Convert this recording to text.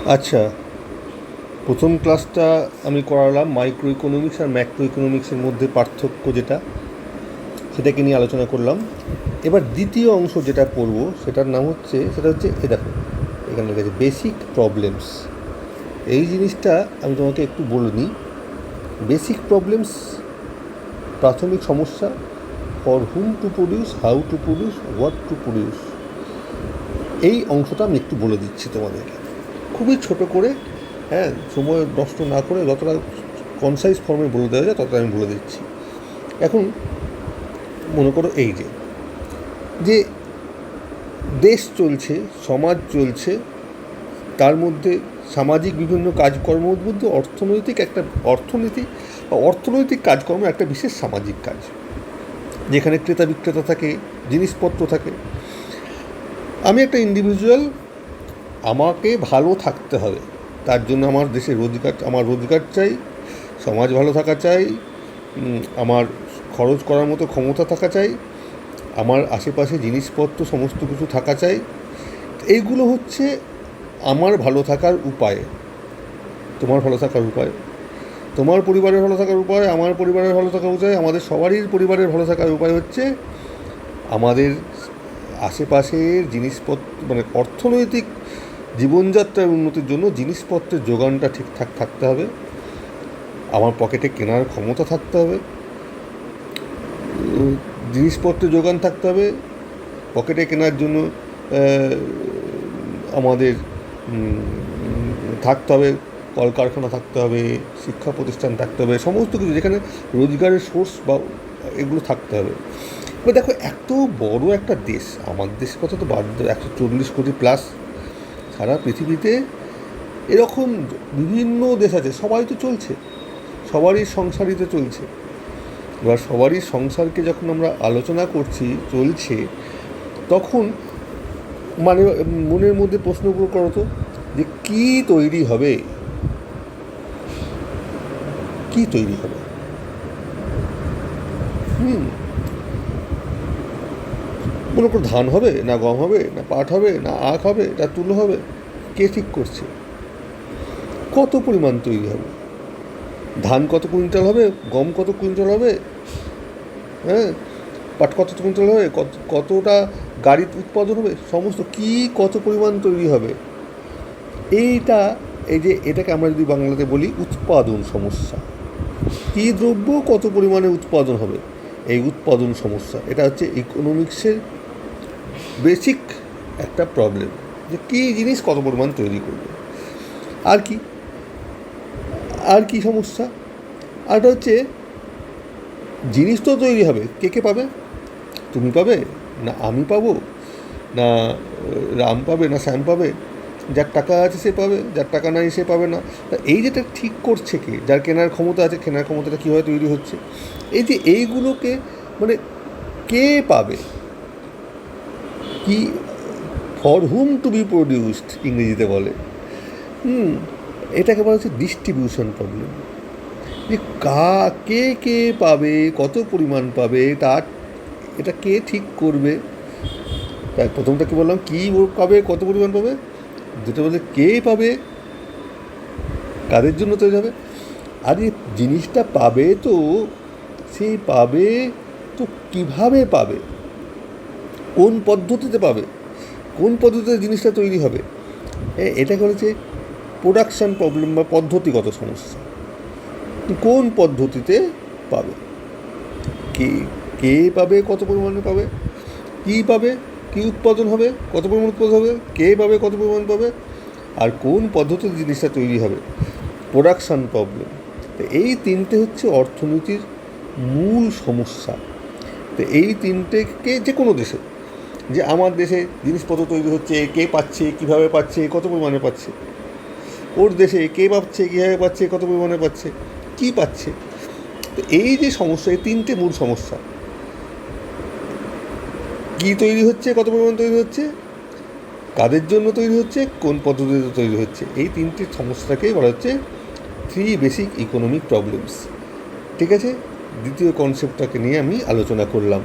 আচ্ছা, প্রথম ক্লাসটা আমি করালাম মাইক্রো ইকোনমিক্স আর ম্যাক্রো ইকোনমিক্সের মধ্যে পার্থক্য যেটা, সেটাকে নিয়ে আলোচনা করলাম। এবার দ্বিতীয় অংশ যেটা পড়ব সেটার নাম হচ্ছে, এ দেখো এখানে লেখা আছে বেসিক প্রবলেমস। এই জিনিসটা আমি তোমাকে একটু বলে নিই। বেসিক প্রবলেমস, প্রাথমিক সমস্যা, for whom to produce, how to produce, what to produce. এই অংশটা আমি একটু বলে দিচ্ছি তোমাদেরকে, খুবই ছোট করে। হ্যাঁ, সময় নষ্ট না করে যতটা কনসাইজ ফর্মে বলে দেওয়া যায় ততটা আমি বলে দিচ্ছি। এখন মনে করো এই যে দেশ চলছে, সমাজ চলছে, তার মধ্যে সামাজিক বিভিন্ন কাজকর্মের মধ্যে অর্থনৈতিক কাজকর্ম একটা বিশেষ সামাজিক কাজ, যেখানে ক্রেতা বিক্রেতা থাকে, জিনিসপত্র থাকে। আমি একটা ইন্ডিভিজুয়াল, আমাকে ভালো থাকতে হবে, তার জন্য আমার রোজগার চাই, সমাজ ভালো থাকা চাই, আমার খরচ করার মতো ক্ষমতা থাকা চাই, আমার আশেপাশে জিনিসপত্র সমস্ত কিছু থাকা চাই। এইগুলো হচ্ছে আমার ভালো থাকার উপায়, তোমার ভালো থাকার উপায়, তোমার পরিবারের ভালো থাকার উপায়, আমার পরিবারের ভালো থাকার উপায়, আমাদের সবারই পরিবারের ভালো থাকার উপায় হচ্ছে আমাদের আশেপাশের জিনিসপত্র, মানে অর্থনৈতিক জীবনযাত্রার উন্নতির জন্য জিনিসপত্রের যোগানটা ঠিকঠাক থাকতে হবে, আমার পকেটে কেনার ক্ষমতা থাকতে হবে, জিনিসপত্রের যোগান থাকতে হবে, পকেটে কেনার জন্য আমাদের থাকতে হবে, কলকারখানা থাকতে হবে, শিক্ষা প্রতিষ্ঠান থাকতে হবে, সমস্ত কিছু যেখানে রোজগারের সোর্স বা এগুলো থাকতে হবে। এবার দেখো, এত বড় একটা দেশ, আমার দেশের কথা তো বাদ দাও, 140 কোটি প্লাস, সারা পৃথিবীতে এরকম বিভিন্ন দেশ আছে, সবাই তো চলছে, সবারই সংসারিতে চলছে। এবার সবারই সংসারকে যখন আমরা আলোচনা করছি, চলছে, তখন মানে মনের মধ্যে প্রশ্ন করো তো, যে কী তৈরি হবে, কী তৈরি হবে? মনে করো ধান হবে, না গম হবে, না পাট হবে, না আখ হবে, না তুলো হবে, কে ঠিক করছে? কত পরিমাণ তৈরি হবে? ধান কত কুইন্টাল হবে, গম কত কুইন্টাল হবে, হ্যাঁ, পাট কত কুইন্টাল হবে, কতটা গাড়ি উৎপাদন হবে, সমস্ত কী কত পরিমাণ তৈরি হবে? এটাকে আমরা যদি বাংলাতে বলি উৎপাদন সমস্যা। কী দ্রব্য কত পরিমাণে উৎপাদন হবে, এই উৎপাদন সমস্যা, এটা হচ্ছে ইকোনমিক্সের বেসিক একটা প্রবলেম, যে কী জিনিস কত পরিমাণ তৈরি করবে। আর কি সমস্যা? আরটা হচ্ছে জিনিস তো তৈরি হবে, কে পাবে? তুমি পাবে, না আমি পাবো, না রাম পাবে, না শ্যাম পাবে? যার টাকা আছে সে পাবে, যার টাকা নাই সে পাবে না। তা এই যেটা ঠিক করছে কে? যার কেনার ক্ষমতা আছে, কেনার ক্ষমতাটা কীভাবে তৈরি হচ্ছে? এইগুলোকে মানে কে পাবে? কি, for whom to be produced ইংরেজিতে বলে। এটাকে বলা হচ্ছে ডিস্ট্রিবিউশন প্রবলেম, যে কে পাবে, কত পরিমাণ পাবে, এটা কে ঠিক করবে? তাই প্রথমটা কি বললাম, কী পাবে, কত পরিমাণ পাবে, দুটো বলতে কে পাবে, কাদের জন্য তৈরি হবে। আর এই জিনিসটা পাবে তো, সেই পাবে তো কীভাবে পাবে, কোন পদ্ধতিতে পাবে, কোন পদ্ধতিতে জিনিসটা তৈরি হবে, এটাকে হচ্ছে প্রোডাকশান প্রবলেম বা পদ্ধতিগত সমস্যা। কোন পদ্ধতিতে পাবে, কে পাবে, কত পরিমাণে পাবে, কী পাবে, কী উৎপাদন হবে, কত পরিমাণ উৎপাদন হবে, কে পাবে, কত পরিমাণ পাবে, আর কোন পদ্ধতিতে জিনিসটা তৈরি হবে, প্রোডাকশান প্রবলেম। তো এই তিনটে হচ্ছে অর্থনীতির মূল সমস্যা। তো এই তিনটেকে যে কোনো দেশে, যে আমার দেশে জিনিসপত্র তৈরি হচ্ছে, কে পাচ্ছে, কীভাবে পাচ্ছে, কত পরিমাণে পাচ্ছে, ওর দেশে কে পাচ্ছে, কীভাবে পাচ্ছে, কত পরিমাণে পাচ্ছে, কী পাচ্ছে। তো এই যে সমস্যা, এই তিনটে মূল সমস্যা, কী তৈরি হচ্ছে, কত পরিমাণ তৈরি হচ্ছে, কাদের জন্য তৈরি হচ্ছে, কোন পদ্ধতিতে তৈরি হচ্ছে, এই তিনটে সমস্যাকেই বলা হচ্ছে 3 বেসিক ইকোনমিক প্রবলেমস। ঠিক আছে, দ্বিতীয় কনসেপ্টটাকে নিয়ে আমি আলোচনা করলাম।